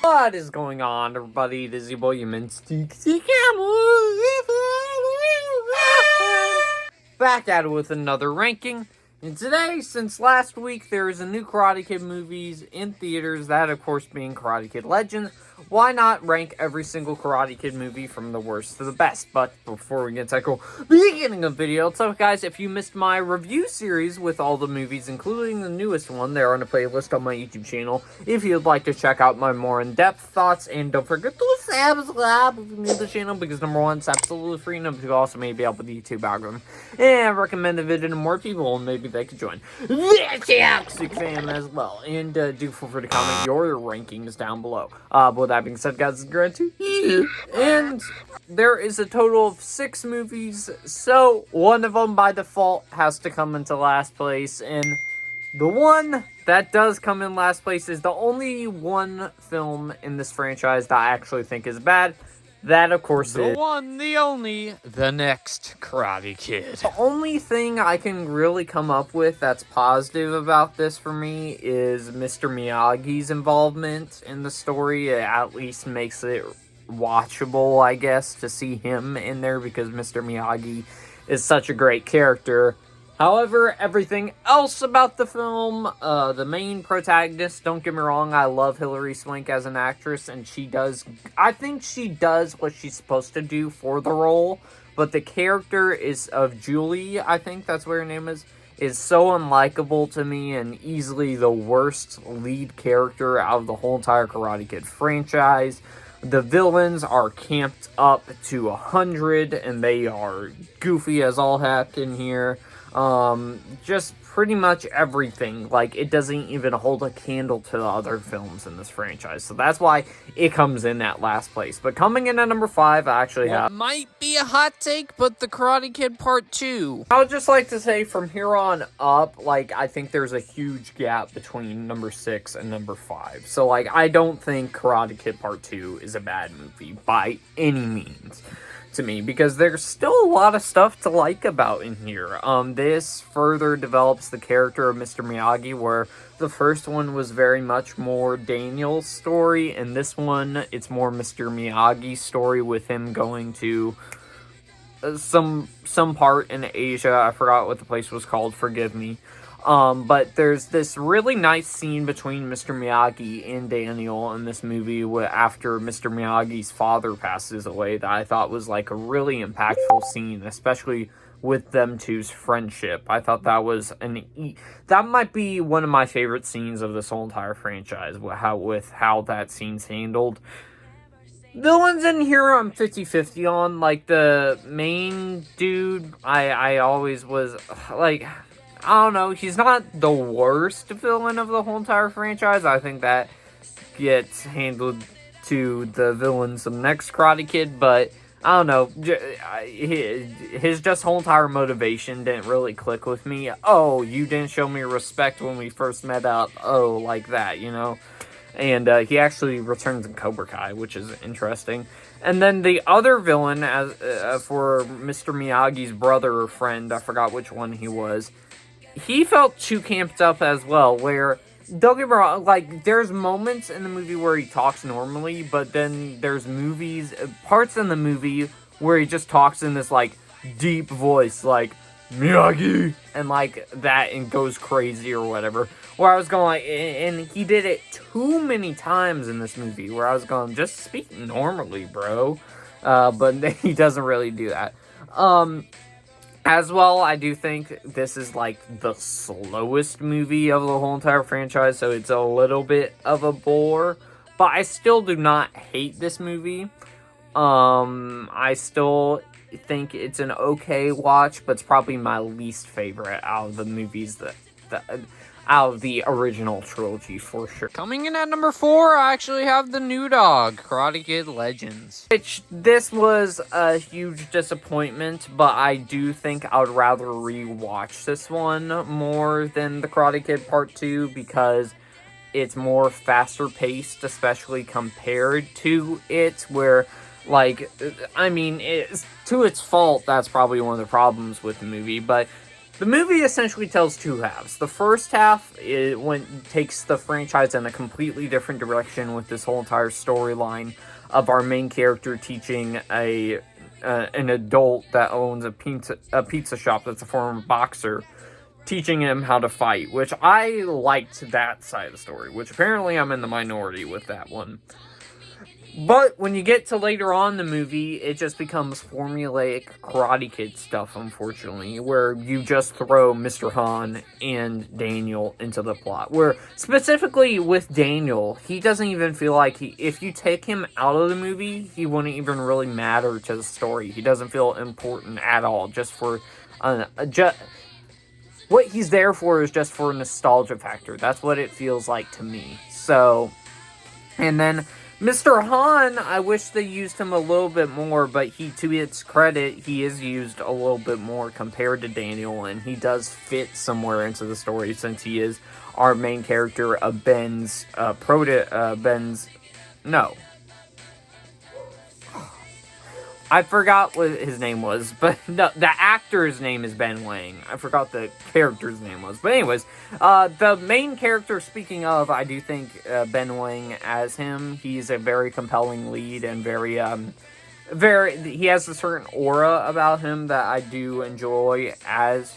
What is going on, everybody? This is your boy, your Mystique back at it with another ranking. And today, since last week, there is a new Karate Kid movies in theaters, that of course being Karate Kid Legends. Why not rank every single Karate Kid movie from the worst to the best? But before we get to the beginning of the video, so guys, if you missed my review series with all the movies, including the newest one, they're on a playlist on my YouTube channel. If you'd like to check out my more in-depth thoughts, and don't forget to subscribe if you're new to the channel, because number one, it's absolutely free, number two, also maybe help with the YouTube algorithm, and recommend the video to more people, and maybe they could join the Toxic Fam as well. And do feel free to comment your rankings down below. With that being said, guys, it's great to you. And there is a total of 6 movies, so one of them by default has to come into last place, and the one that does come in last place is the only one film in this franchise that I actually think is bad. That, of course, The is one, the only, the next Karate Kid. the only thing I can really come up with that's positive about this for me is Mr. Miyagi's involvement in the story. It at least makes it watchable, I guess, to see him in there because Mr. Miyagi is such a great character. However, everything else about the film, the main protagonist, don't get me wrong, I love Hilary Swank as an actress, and I think she does what she's supposed to do for the role, but the character of Julie, I think that's what her name is so unlikable to me, and easily the worst lead character out of the whole entire Karate Kid franchise. The villains are camped up to 100, and they are goofy as all heck in here. Just pretty much everything. Like, it doesn't even hold a candle to the other films in this franchise. So that's why it comes in at last place. But coming in at number 5, I actually have... Might be a hot take, but the Karate Kid Part 2. I would just like to say, from here on up, like, I think there's a huge gap between number 6 and number 5. So, like, I don't think Karate Kid Part 2 is a bad movie by any means to me, because there's still a lot of stuff to like about in here. This further develops the character of Mr. Miyagi, where the first one was very much more Daniel's story, and this one, it's more Mr. Miyagi's story with him going to some part in Asia. I forgot what the place was called, forgive me. But there's this really nice scene between Mr. Miyagi and Daniel in this movie after Mr. Miyagi's father passes away that I thought was like a really impactful scene, especially with them two's friendship. I thought that was that might be one of my favorite scenes of this whole entire franchise, with how that scene's handled. Villains in here I'm 50-50 on. Like, the main dude, I always was, like, I don't know, he's not the worst villain of the whole entire franchise. I think that gets handled to the villains of the next Karate Kid, but I don't know, his just whole entire motivation didn't really click with me. Oh, you didn't show me respect when we first met up. Oh, like that, you know? And he actually returns in Cobra Kai, which is interesting. And then the other villain, for Mr. Miyagi's brother or friend, I forgot which one he was, he felt too camped up as well, where, don't get me wrong, like, there's moments in the movie where he talks normally, but then there's parts in the movie where he just talks in this, like, deep voice, like, Miyagi, and like that, and goes crazy or whatever, where I was going like, and he did it too many times in this movie, where I was going, just speak normally, bro, but he doesn't really do that. As well, I do think this is like the slowest movie of the whole entire franchise, so it's a little bit of a bore, but I still do not hate this movie. I still think it's an okay watch, but it's probably my least favorite out of the movies out of the original trilogy, for sure. Coming in at number 4, I actually have the new dog, Karate Kid Legends. Which, this was a huge disappointment, but I do think I would rather rewatch this one more than the Karate Kid Part 2, because it's more faster paced, especially compared to it, where, like, I mean, to its fault, that's probably one of the problems with the movie, but The movie essentially tells two halves. The first half takes the franchise in a completely different direction with this whole entire storyline of our main character teaching an adult that owns a pizza shop that's a former boxer, teaching him how to fight, which I liked that side of the story, which apparently I'm in the minority with that one. But when you get to later on in the movie, it just becomes formulaic Karate Kid stuff, unfortunately, where you just throw Mr. Han and Daniel into the plot. Where, specifically with Daniel, he doesn't even feel like if you take him out of the movie, he wouldn't even really matter to the story. He doesn't feel important at all, what he's there for is just for a nostalgia factor. That's what it feels like to me. So, and then Mr. Han, I wish they used him a little bit more, but to his credit, he is used a little bit more compared to Daniel, and he does fit somewhere into the story since he is our main character of I forgot what his name was, but the actor's name is Ben Wang. I forgot the character's name was. But anyways, the main character, speaking of, I do think Ben Wang as him, he's a very compelling lead and he has a certain aura about him that I do enjoy as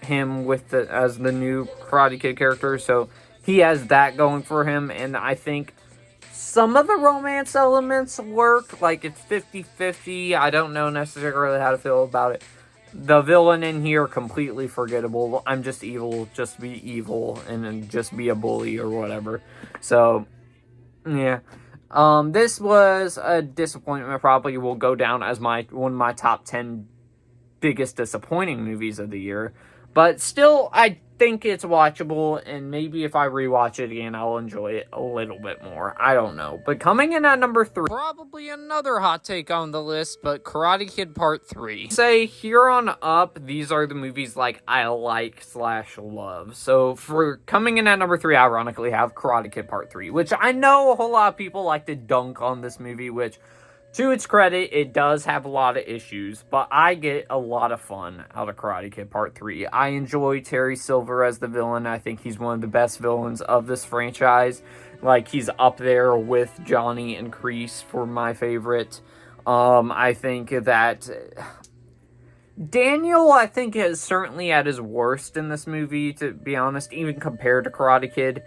him as the new Karate Kid character. So he has that going for him, and I think some of the romance elements work, like it's 50-50. I don't know necessarily how to feel about it. The villain in here, completely forgettable. I'm just evil, just be evil, and then just be a bully or whatever. So, yeah. This was a disappointment. Probably will go down as one of my top 10 biggest disappointing movies of the year. But still, I think it's watchable, and maybe if I rewatch it again, I'll enjoy it a little bit more. I don't know. But coming in at number 3... Probably another hot take on the list, but Karate Kid Part 3. Say, here on up, these are the movies I like/love. So, for coming in at number 3, I ironically have Karate Kid Part 3, which I know a whole lot of people like to dunk on this movie, which, to its credit, it does have a lot of issues, but I get a lot of fun out of Karate Kid Part 3. I enjoy Terry Silver as the villain. I think he's one of the best villains of this franchise. He's up there with Johnny and Kreese for my favorite. I think that Daniel, is certainly at his worst in this movie, to be honest, even compared to Karate Kid.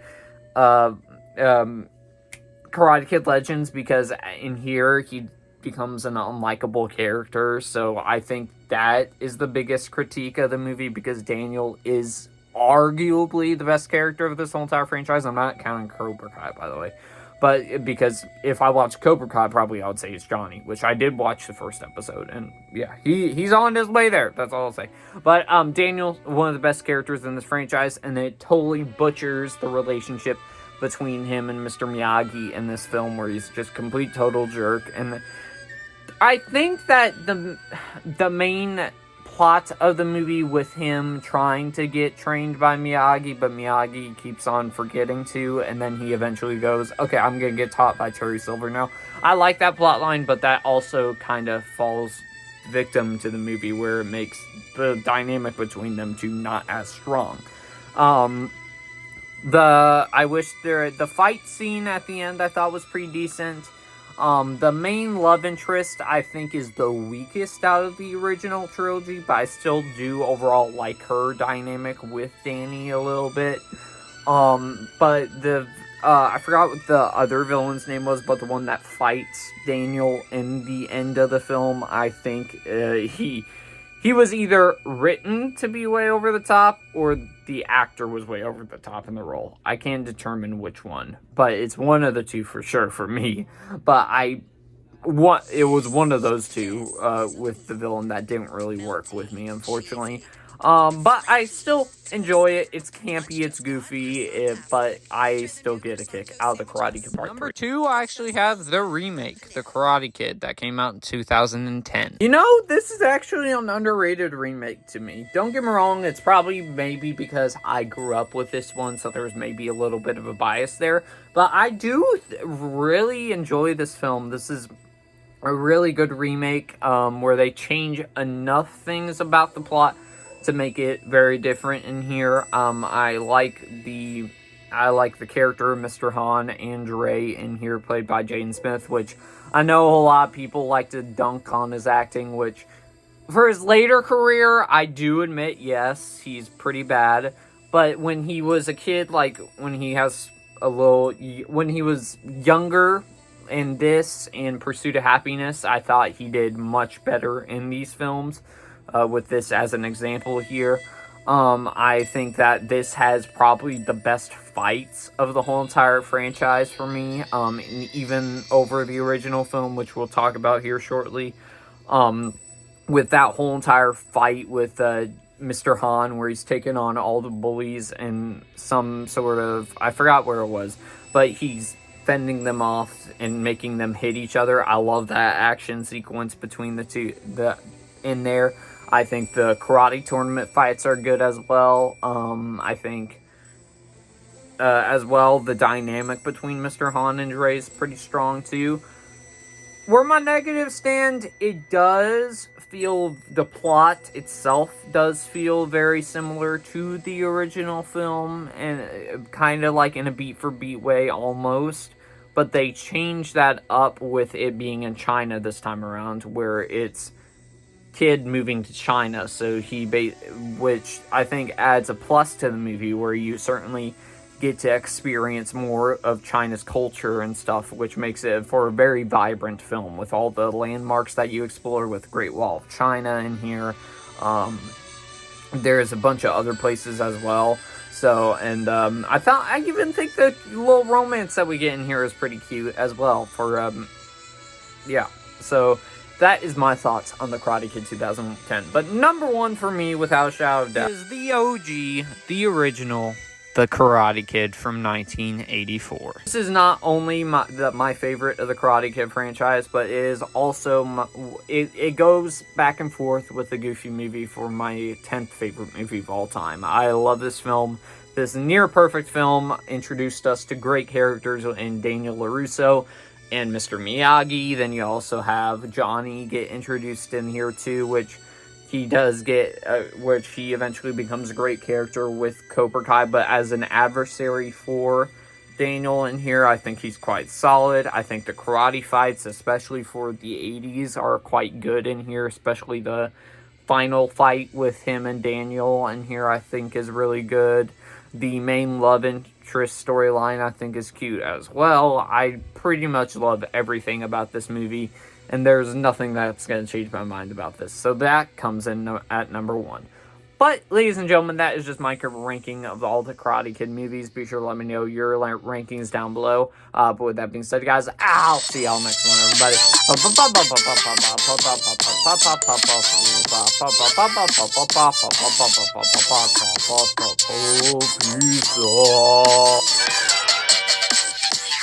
Karate Kid Legends, because in here, he becomes an unlikable character, so I think that is the biggest critique of the movie, because Daniel is arguably the best character of this whole entire franchise. I'm not counting Cobra Kai, by the way, but because if I watch Cobra Kai, probably I would say it's Johnny, which I did watch the first episode, and yeah, he's on his way there, that's all I'll say. But Daniel's one of the best characters in this franchise, and it totally butchers the relationship between him and Mr. Miyagi in this film, where he's just complete total jerk. And I think that the main plot of the movie with him trying to get trained by Miyagi, but Miyagi keeps on forgetting to, and then he eventually goes, okay, I'm going to get taught by Terry Silver now. I like that plot line, but that also kind of falls victim to the movie, where it makes the dynamic between them two not as strong. The fight scene at the end I thought was pretty decent. The main love interest, I think, is the weakest out of the original trilogy, but I still do overall like her dynamic with Danny a little bit. But I forgot what the other villain's name was, but the one that fights Daniel in the end of the film, I think, he was either written to be way over the top, or the actor was way over the top in the role. I can't determine which one, but it's one of the two for sure for me. But it was one of those two with the villain that didn't really work with me, unfortunately. But I still enjoy it. It's campy, it's goofy, but I still get a kick out of the Karate Kid Part 3. Number 2, I actually have the remake, The Karate Kid, that came out in 2010. You know, this is actually an underrated remake to me. Don't get me wrong, it's probably maybe because I grew up with this one, so there's maybe a little bit of a bias there. But I do really enjoy this film. This is a really good remake, where they change enough things about the plot to make it very different in here. I like the character of Mr. Han Andre in here, played by Jaden Smith, which I know a lot of people like to dunk on his acting, which for his later career, I do admit, yes, he's pretty bad. But when he was a kid, like when he was younger in this and Pursuit of Happiness, I thought he did much better in these films. With this as an example here, I think that this has probably the best fights of the whole entire franchise for me, even over the original film, which we'll talk about here shortly. With that whole entire fight with Mr. Han, where he's taking on all the bullies and some sort of, I forgot where it was, but he's fending them off and making them hit each other. I love that action sequence between the two in there. I think the karate tournament fights are good as well. I think as well the dynamic between Mr. Han and Dre is pretty strong too. Where my negatives stand, it does feel, the plot itself does feel very similar to the original film, and kind of like in a beat for beat way almost, but they changed that up with it being in China this time around, where it's kid moving to China, so which I think adds a plus to the movie, where you certainly get to experience more of China's culture and stuff, which makes it for a very vibrant film with all the landmarks that you explore with Great Wall of China in here. There's a bunch of other places as well. So, and I even think the little romance that we get in here is pretty cute as well. So that is my thoughts on the Karate Kid 2010. But number one for me, without a shadow of doubt, Is the OG, the original, the Karate Kid from 1984. This is not only my favorite of the Karate Kid franchise, but it is also it goes back and forth with the Goofy movie for my 10th favorite movie of all time. I love this film. This near perfect film introduced us to great characters in Daniel LaRusso and Mr. Miyagi. Then you also have Johnny get introduced in here too, which he does get, which he eventually becomes a great character with Cobra Kai, but as an adversary for Daniel in here, I think he's quite solid. I think the karate fights, especially for the 80s, are quite good in here, especially the final fight with him and Daniel in here, I think is really good. The main love interest storyline, I think, is cute as well. I pretty much love everything about this movie, and there's nothing that's going to change my mind about this. So that comes in at number one. But, ladies and gentlemen, that is just my ranking of all the Karate Kid movies. Be sure to let me know your rankings down below. But with that being said, guys, I'll see y'all next one, everybody. Peace out.